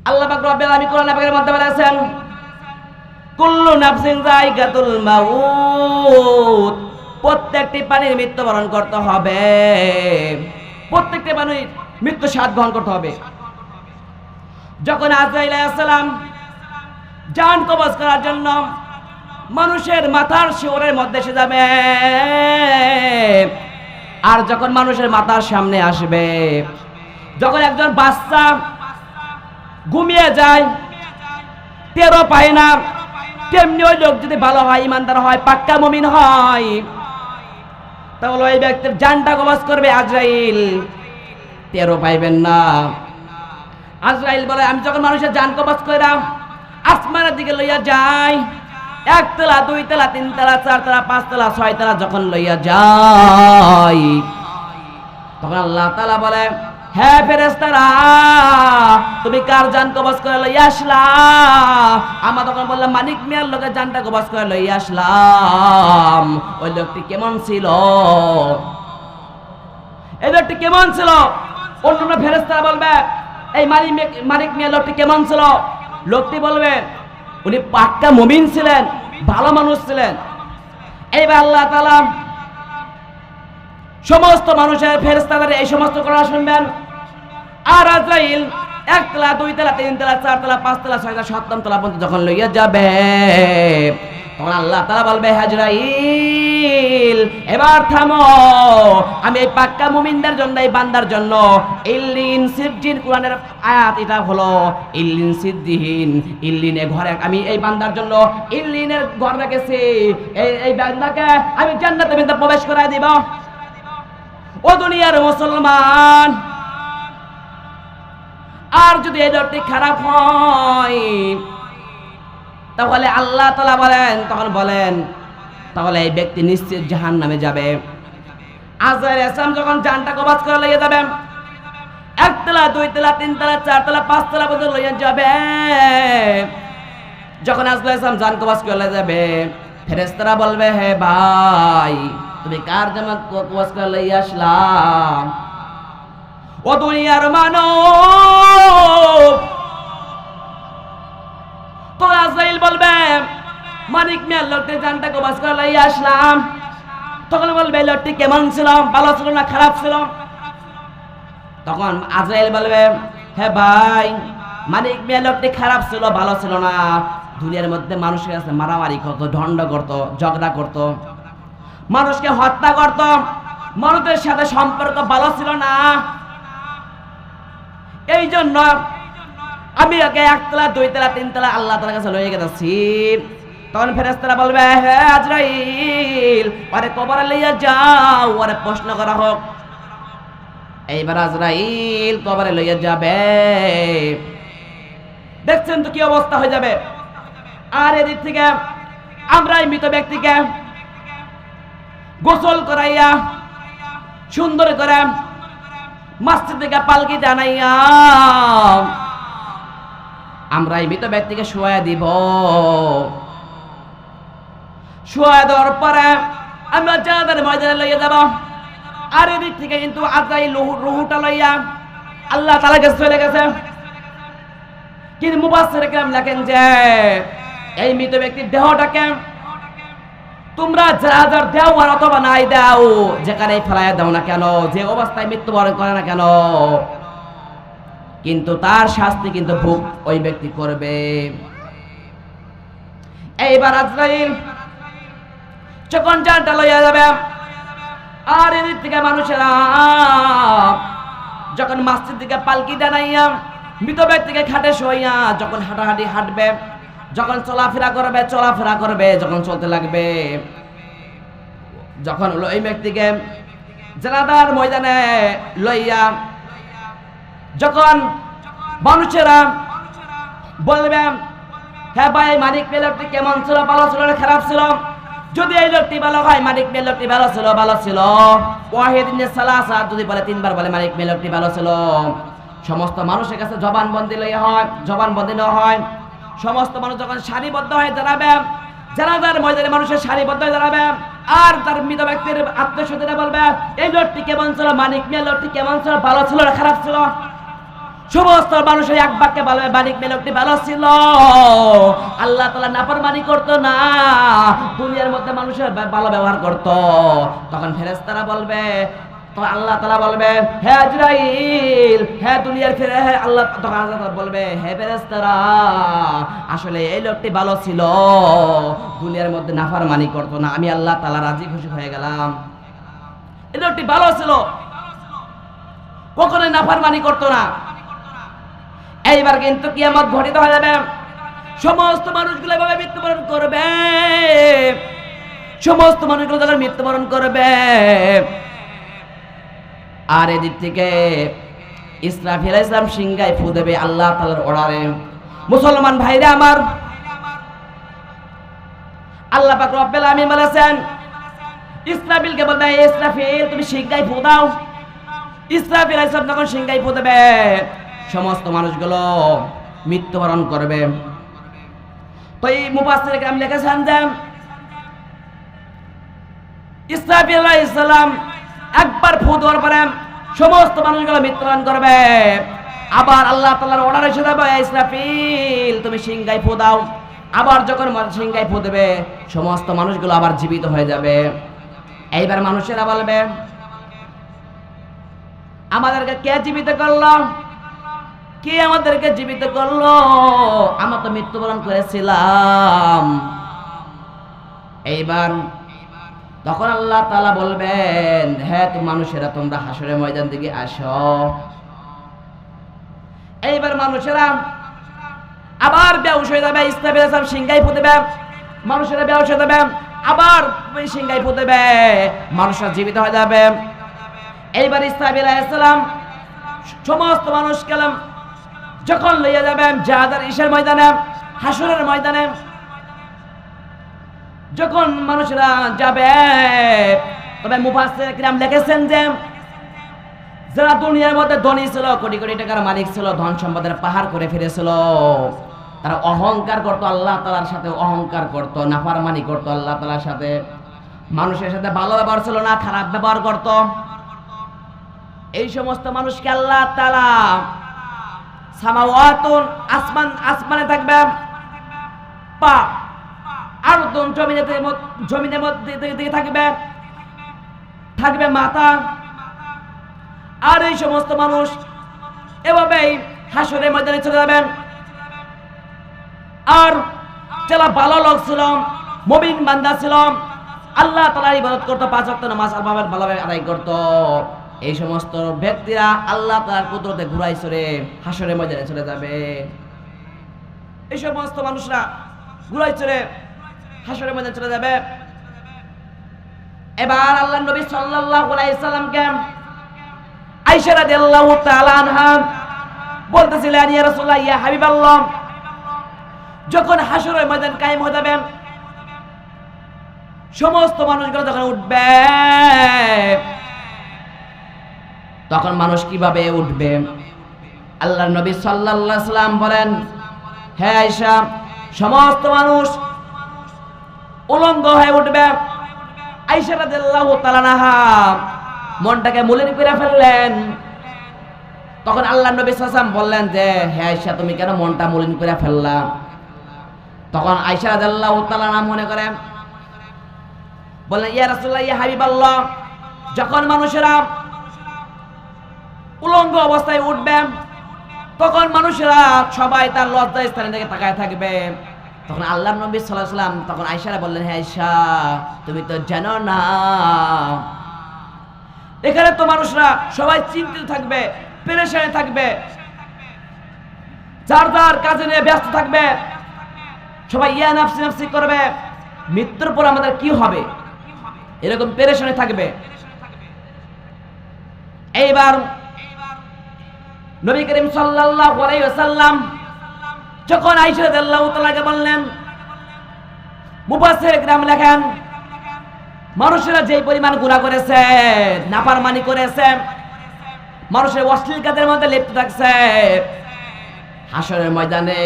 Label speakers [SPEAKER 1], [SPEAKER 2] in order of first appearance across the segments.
[SPEAKER 1] আল্লাহ পাক রব্বুল আলামিন কোরআন পাকের মধ্যে বলেছেন, কুল্লু নাফসিন যায়িকাতুল মাউত, প্রত্যেকটি প্রাণীর মৃত্যুবরণ করতে হবে, প্রত্যেকটি প্রাণীর মৃত্যু স্বাদ গ্রহণ করতে হবে। যখন আজরাইল আলাইহিস সালাম জান কবজ করার জন্য মানুষের মাথার শিওরের মধ্যে এসে যাবে, আর যখন মানুষের মাথার সামনে আসবে, যখন একজন বাচ্চা ঘুমিয়ে যায়, টেরও পায় না, তেমনি ওই লোক যদি ভালো হয়, ইমানদার হয়, পাক্কা মুমিন হয়, তাহলে ওই ব্যক্তির জানটা কবজ করবে আজরাইল, টেরও পাইবেন না। আজরাইল বলে, আমি যখন মানুষের জান কবজ কইরাম আসমানের দিকে লইয়া যাই, 1 তলা 2 তলা 3 তলা 4 তলা 5 তলা 6 তলা যখন লইয়া যাই, তখন আল্লাহ তাআলা বলে, হে ফেরেশতারা, তুমি কার জান কবজ করে লইয়া আসলা? আমরা তখন বললাম, মানিক মিয়ার লোকের জানটা কবজ করে লইয়া আসলাম। ওই লোকটি কেমন ছিল? এই লোকটি কেমন ছিল? অন্য ফেরেশতারা বলবে, এই মানিক মিয়ার লোকটি কেমন ছিল? লোকটি বলবে, উনি পাক্কা মুমিন ছিলেন, ভালো মানুষ ছিলেন। এইবার আল্লাহ তাআলা সমস্ত মানুষের ফেরেশতাদের এই সমস্ত কথা শুনবেন, আর আজরাইল 1 তলা 2 তলা 3 তলা 4 তলা 5 তলা 6 তলা 7 তলা পর্যন্ত যখন লইয়া যাবে, তখন আল্লাহ তাআলা বলবে, আজরাইল এবার থামো, আমি এই পাক্কা মুমিনদের জন্য, এই বান্দার জন্য ইল্লিন সিদ্দিন, কোরআনের আয়াত এটা হলো ইল্লিন সিদ্দিন, ইল্লিনে ঘরে আমি এই বান্দার জন্য ইল্লিনের ঘর রেখেছি, এই বান্দাকে আমি জান্নাতের ভিতরে প্রবেশ করায় দিব। ও দুনিয়ার মুসলমান, আর যদি এই লোকটি খারাপ হয়, তাহলে আল্লাহ তাআলা বলেন, তখন বলেন, তাহলে এই ব্যক্তি নিশ্চিত জাহান্নামে যাবে। আজরাইল ইসলাম যখন জানটা কবজ করে লইয়া যাবে, 1 তলা 2 তলা 3 তলা 4 তলা 5 তলা পর্যন্ত লইয়া যাবে, যখন আজরাইল ইসলাম জান কবজ করে লইয়া যাবে, ফেরেশতারা বলবে, হে ভাই, তুমি কার জান কবজ করে লইয়া আসলা? ও দুনিয়ার মানব, তো আজরাইল বলবে, মানিক মিয়ার লোকটি জানটা কবজ করে লইয়া আসলাম। তখন বলবে, লোকটি কেমন ছিল? ভালো ছিল না খারাপ ছিল? তখন আজরাইল বলবে, হে ভাই, মানিক মিয়ার লোকটি খারাপ ছিল, ভালো ছিল না। দুনিয়ার মধ্যে মানুষের কাছে মারামারি করতো, ঢন্ড করতো, ঝগড়া করতো, মানুষকে হত্যা করতো, মানুষের সাথে সম্পর্ক ভালো ছিল না। এই জন্য আমি ওকে 1 তলা 2 তলা 3 তলা আল্লাহ তাআলার কাছে লইয়া গেছি। তখন ফেরেশতারা বলবে, হে আজরাইল, ওরে কবরে লইয়া যাও, ওরে প্রশ্ন করা হোক। এইবার আজরাইল কবরে লইয়া যাবে, দেখছেন তো কি অবস্থা হয়ে যাবে। আর এদিক থেকে আমরা এই মৃত ব্যক্তিকে গোসল করাইয়া সুন্দর করে মসজিদ থেকে পালকি জানাইয়া আমরা এই মৃত ব্যক্তিকে শোয়া দিব। শোয়া দেওয়ার পরে আমরা জানাজার ময়দানে লইয়া যাব। আর এদিক থেকে কিন্তু আজরাইল রুহুটা লইয়া আল্লাহ তাআলার কাছে চলে গেছে। কিন্তু মুফাসসির কেরাম লেখেন যে এই মৃত ব্যক্তির দেহটাকে তোমরা জানাজার দাও আর অথবা নাই দাও, যেখানে ফেলাইয়া দাও না কেন, যে অবস্থায় মৃত্যুবরণ করে না কেন, কিন্তু তার শাস্তি কিন্তু ভোগ ওই ব্যক্তি করবে। এইবার আজরাইল যখন জানটা লইয়া যাবে, আর এদিক থেকে মানুষেরা যখন মসজিদ থেকে পালকি টানাইয়া মৃত ব্যক্তিকে খাটে শোয়া যখন হাঁটাহাঁটি হাঁটবে, যখন চলাফেরা করবে, যখন চলতে লাগবে, যখন ওই ব্যক্তিকে জানাজার ময়দানে লইয়া যখন মানুষেরা বলবে, হ্যাঁ ভাই, মানিক মিয়ার লোকটি কেমন ছিল, ভালো ছিল না খারাপ ছিল? যদি এই লোকটি ভালো হয়, মানিক মিয়ার লোকটি ভালো ছিল। ওয়াহিদিনে সালাসা, যদি বলে 3 বার বলে মানিক মিয়ার লোকটি ভালো ছিল, সমস্ত মানুষের কাছে জবানবন্দি নেওয়া হয়। সমস্ত মানুষ যখন সারিবদ্ধ হয়ে দাঁড়াবে, জানাজার ময়দানে মানুষের সারিবদ্ধ হয়ে দাঁড়াবে, আর তার মৃত ব্যক্তির আত্মীয়স্বজনরা বলবে, এই লোকটি কেমন ছিল, মানিক মিয়ার লোকটি কেমন ছিল, ভালো ছিল না খারাপ ছিল? সমস্ত মানুষের এক বাক্যে বলবে মালিক মেলকটি ভালো ছিল, আল্লাহ তাআলা নাফরমানি করতো না, দুনিয়ার মধ্যে মানুষের ভালো ব্যবহার করত। তখন ফেরেশতারা বলবে, তো আল্লাহ তাআলা বলবে হে আজরাইল, হে দুনিয়ার হে আল্লাহ, তখন আল্লাহ তাআলা বলবে হে ফেরেশতারা, আসলে এই লোকটি ভালো ছিল, দুনিয়ার মধ্যে নাফরমানি করতো না, আমি আল্লাহ তাআলা রাজি খুশি হয়ে গেলাম। এই লোকটি ভালো ছিল, কখনোই নাফরমানি করতো না। এইবার কিন্তু কিয়ামত ঘটিত হয়ে যাবে, সমস্ত মানুষগুলো এভাবে মৃত্যুবরণ করবে। সমস্ত মানুষগুলো যখন মৃত্যুবরণ করবে, আর এদিক থেকে ইসরাফিল আলাইহিস সালাম সিংহায় ফু দেবে আল্লাহ তাআলার অর্ডারে। মুসলমান ভাইরা আমার, আল্লাহ পাক রব্বুল আলামিন বলেছেন ইসরাফিলকে বলবে, ইসরাফিল তুমি সিংহায় ফু দাও। ইসরাফিল আলাইহিস সালাম যখন সিংহায় ফু দেবে, সমস্ত মানুষগুলো মৃত্যুবরণ করবে। তো এই মুফাসসির কেরাম লিখেছেন যে ইসরাফিল আলাইহিস সালাম একবার ফু দেওয়ার পরে সমস্ত মানুষগুলো মৃত্যুবরণ করবে। আবার আল্লাহ তাআলার অর্ডার এসে যাবে, ইসরাফিল তুমি সিংহায় ফু দাও। আবার যখন সিংহায় ফু দেবে, সমস্ত মানুষগুলো আবার জীবিত হয়ে যাবে। এইবার মানুষেরা বলবে আমাদেরকে কে জীবিত করলো, কে আমাদেরকে জীবিত করলো, আমরা তো মৃত্যুবরণ করেছিলাম। এইবার তখন আল্লাহ তাআলা বলবেন হ্যাঁ তুমি মানুষেরা তোমরা হাসরের ময়দান দিকে আসো। এইবার মানুষেরা আবার বেহুশ হয়ে যাবে, ইসরাফিল আলাইহিস সালাম সিংহায় ফু দেবে, মানুষেরা বেহুশ হয়ে যাবে, আবার সিংহায় ফু দেবে, মানুষরা জীবিত হয়ে যাবে। এইবার ইসরাফিল আলাইহিস সালাম সমস্ত মানুষকে যখন লইয়া যাবেন জাহাজের ইসের ময়দানে, হাসরের ময়দানে, যখন মানুষরা যাবে, তবে মুফাসসির কিরাম লিখেছেন যে যারা দুনিয়ার মধ্যে ধনী ছিল, কোটি কোটি টাকার মালিক ছিল, ধন সম্পদের পাহাড় করে ফিরেছিল, তারা অহংকার করতো, আল্লাহ তাআলার সাথে অহংকার করতো, নাফরমানি করতো আল্লাহ তাআলার সাথে, মানুষের সাথে ভালো ব্যবহার ছিল না, খারাপ ব্যবহার করতো। এই সমস্ত মানুষকে আল্লাহ তাআলা সামাওয়াতুন আসমানে থাকবে পা, আরদুন জমিনের মধ্যে থাকবে মাথা। আর এই সমস্ত মানুষ এভাবেই হাসরের ময়দানে চলে যাবেন। আর যারা ভালো লোক ছিল, মুমিন বান্দা ছিল, আল্লাহ তাআলার ইবাদত করতো, 5 ওয়াক্ত নামাজ ভালোভাবে আদায় করতো, এই সমস্ত ব্যক্তিরা আল্লাহ তাআলার কুদরতে ঘুরাই চড়ে হাসরের ময়দানে চলে যাবে। এই সমস্ত মানুষরা ঘুরাই চড়ে হাসরের ময়দানে চলে যাবে। এবার আল্লাহর নবী সাল্লাল্লাহু আলাইহি সাল্লামকে আয়েশা রাদিয়াল্লাহু তাআলা আনহা বলতেছিলেন, ইয়া রাসূলুল্লাহ, ইয়া হাবিবাল্লাহ, যখন হাসরের ময়দান কায়েম হয়ে যাবে, সমস্ত মানুষগুলো যখন উঠবে, তখন মানুষ কিভাবে উঠবে? আল্লাহর নবী সাল্লাল্লাহু আলাইহি সাল্লাম বলেন, হে আয়েশা, সমস্ত মানুষ উলঙ্গ হয়ে উঠবে। আয়েশা রাদিয়াল্লাহু তাআলা আনহা মনটাকে মলিন করে ফেললেন। তখন আল্লাহর নবী সাল্লাল্লাহু আলাইহি সাল্লাম বললেন যে হে আয়েশা, তুমি কেন মনটা মলিন করে ফেললা? তখন আয়েশা রাদিয়াল্লাহু তাআলা আনহা মনে করে বললেন, ইয়া রাসূলুল্লাহ, ইয়া হাবিবাল্লাহ, যখন মানুষেরা উলঙ্গ অবস্থায় উঠবে, তখন মানুষেরা সবাই তার লজ্জা স্থানে থেকে তাকায় থাকবে। তখন আল্লাহর নবী সাল্লাল্লাহু আলাইহি সাল্লাম তখন আয়েশারা বললেন, হে আয়েশা, তুমি তো জানো না, এখানে তো মানুষরা সবাই চিন্তিত থাকবে, পেরেশানে থাকবে, যার যার কাজে নিয়ে ব্যস্ত থাকবে, সবাই ইয়া নাফসি নাফসি করবে, মৃত্যুর পর আমাদের কি হবে, এরকম পেরেশানে থাকবে। এইবার নবী করিম সাল্লাল্লাহু আলাইহি ওয়াসাল্লাম যখন আয়েশা রাদিয়াল্লাহু তাআলাকে বললেন, মুফাসসির কিরাম লেখেন, মানুষেরা যে পরিমাণ গুনাহ করেছে, নাফরমানি করেছে, মানুষের অশ্লীল কাজের মধ্যে লিপ্ত থাকছে, হাসরের ময়দানে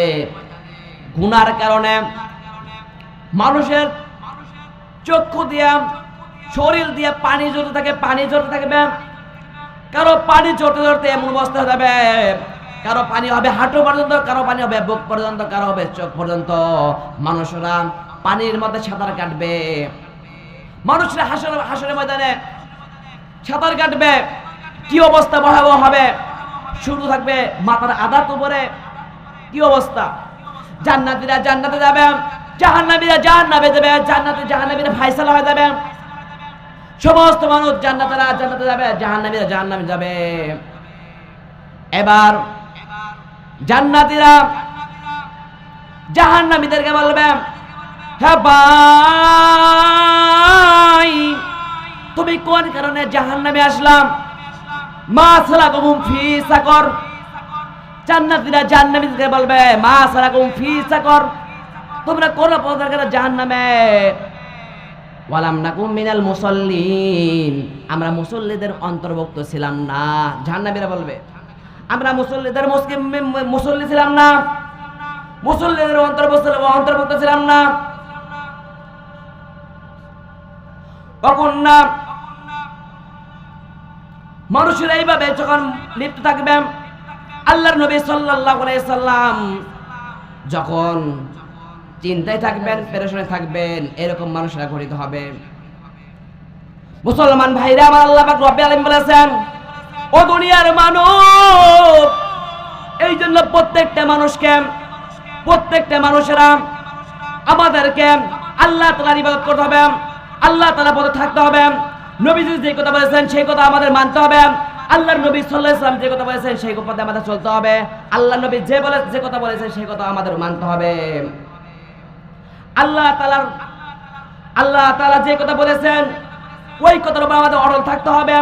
[SPEAKER 1] গুনার কারণে মানুষের চক্ষু দিয়া, শরীর দিয়ে পানি ঝরতে থাকবে, কারো পানি ঝরতে ঝরতে এমন অবস্থা হয়ে যাবে কারো পানি হবে হাঁটু পর্যন্ত, কারো পানি হবে বুক পর্যন্ত, কারো হবে চোখ পর্যন্ত। মানুষরা পানির মধ্যে সাঁতার কাটবে, মানুষরা হাসরের ময়দানে সাঁতার কাটবে। কি অবস্থা ভয়াবহ হবে! শুরু থাকবে মাথার আধাত উপরে, কি অবস্থা! জান্নাতীরা জান্নাতে যাবে, জাহান্নামীরা জাহান্নামে যাবে, জান্নাতে জাহান্নামীরা ফায়সালা হয়ে যাবে। সমস্ত মানুষ জান্নাতীরা জান্নাতে যাবে, জাহান্নামীরা জাহান্নামে যাবে। এবার জান্নাতীরা জাহান্নামীদেরকে বলবে, হ্যাঁ ভাই, তুমি কোন কারণে জাহান্নামে আসলাম? মা সালাকুম ফি সাকর। জান্নাতীরা জাহান্নামীদেরকে বলবে, মা সালাকুম ফি সাকর, তোমরা কোন পথের কারণে জাহান্নামে? ওয়ালাম নাকুম মিনাল মুসাল্লিন, আমরা মুসল্লিদের অন্তর্ভুক্ত ছিলাম না। জাহান্নামীরা বলবে, আমরা মুসল্লিদের মুসল্লি ছিলাম না, মুসল্লিদের অন্তর্ভুক্ত ছিলাম না। তখন না মানুষের এইভাবে যখন লিপ্ত থাকবে, আল্লাহর নবী সাল্লাল্লাহু আলাইহি সাল্লাম যখন চিন্তায় থাকবেন, পেরেশানে থাকবেন, এরকম মানুষরা গঠিত হবে। মুসলমান ভাইরা আমার, আল্লাহ পাক রব্বুল আলামিন বলেছেন, ও দুনিয়ার মানুষ, এই জন্য প্রত্যেকটা মানুষেরা আমাদেরকে আল্লাহ তাআলার ইবাদত করতে হবে, আল্লাহ তাআলার পথে থাকতে হবে। নবীজি যে কথা বলেছেন সেই কথা আমাদের মানতে হবে। আল্লাহর নবী সাল্লাল্লাহু আলাইহি ওয়াসাল্লাম যে কথা বলেছেন সেই পথে আমাদের চলতে হবে। আল্লাহর নবী যে কথা বলেছেন সেই কথা আমাদের মানতে হবে। আল্লাহ তাআলা যে কথা বলেছেন ওই কথার উপর আমাদের অটল থাকতে হবে।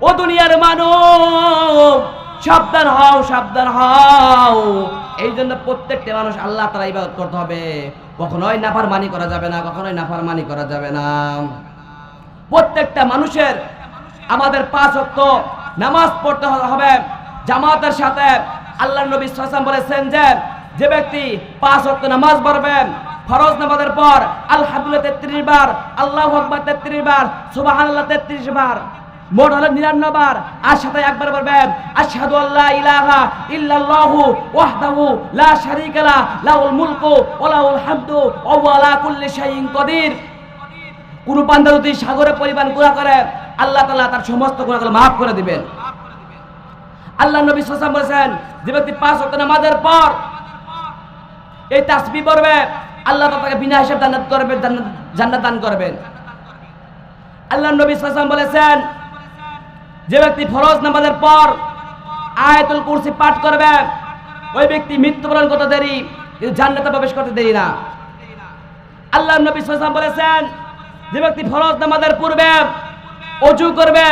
[SPEAKER 1] ও দুনিয়ার মানুষ, সাবধান হও, সাবধান হও। এই জন্য প্রত্যেকটা মানুষ আল্লাহ তাআলার ইবাদত করতে হবে, কখনোই নাফরমানি করা যাবে না, কখনোই নাফরমানি করা যাবে না। প্রত্যেকটা মানুষের আমাদের 5 ওয়াক্ত নামাজ পড়তে হবে জামাতের সাথে। আল্লাহর নবী সাল্লাল্লাহু আলাইহি ওয়াসাল্লাম বলেছেন যে ব্যক্তি 5 ওয়াক্ত নামাজ পড়বে, ফরজ নামাজের পর আলহামদুলিল্লাহ 33 বার, আল্লাহু আকবার 33 বার, সুবহানাল্লাহ 33 বার, মোট হলো 99 বার। আর সাথে একবার বলবেন, আশহাদু আল্লা ইলাহা ইল্লাল্লাহু ওয়াহদাহু লা শারীকা লা, লাহুল মুলকু ওয়া লাহুল হামদু ওয়া হুয়া আলা কুল্লি শাইইন কাদির। কোন বান্দা যদি সাগরে পরিমাণ গুনাহ করে, আল্লাহ তাআলা তার সমস্ত গুনাহগুলো maaf করে দিবেন। আল্লাহ নবী সাল্লাল্লাহু আলাইহি ওয়াসাল্লাম বলেছেন, যে ব্যক্তি 5 ওয়াক্ত নামাজের পর এই তাসবিহ পড়বে, আল্লাহ তাকে বিনা হিসাবে জান্নাত দান করবেন। আল্লাহ নবী সাল্লাল্লাহু আলাইহি ওয়াসাল্লাম বলেছেন, যে ব্যক্তি ফরজ নামাজের পর আয়াতুল কুরসি পাঠ করবে, ওই ব্যক্তি মৃত্যুবরণ করতে দেরি কিন্তু জান্নাতে প্রবেশ করতে দেরি না। আল্লাহ নবী সাল্লাল্লাহু আলাইহি ওয়াসাল্লাম বলেছেন, যে ব্যক্তি ফরজ নামাজের পূর্বে ওযু করবে,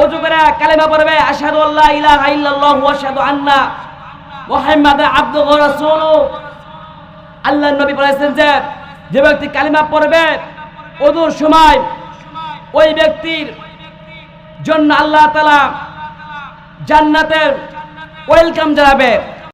[SPEAKER 1] ওযু করে কালেমা পড়বে, আশহাদু আল্লা ইলাহা ইল্লাল্লাহু ওয়া আশহাদু আন্না মুহাম্মাদান আবদুহু ওয়া রাসূলুহু। আল্লাহ নবী বলেছেন যে ব্যক্তি কালিমা পড়বে ওযুর সময়, ওই ব্যক্তির জন্য আল্লাহ তাআলা জান্নাতের ওয়েলকাম জানাবে।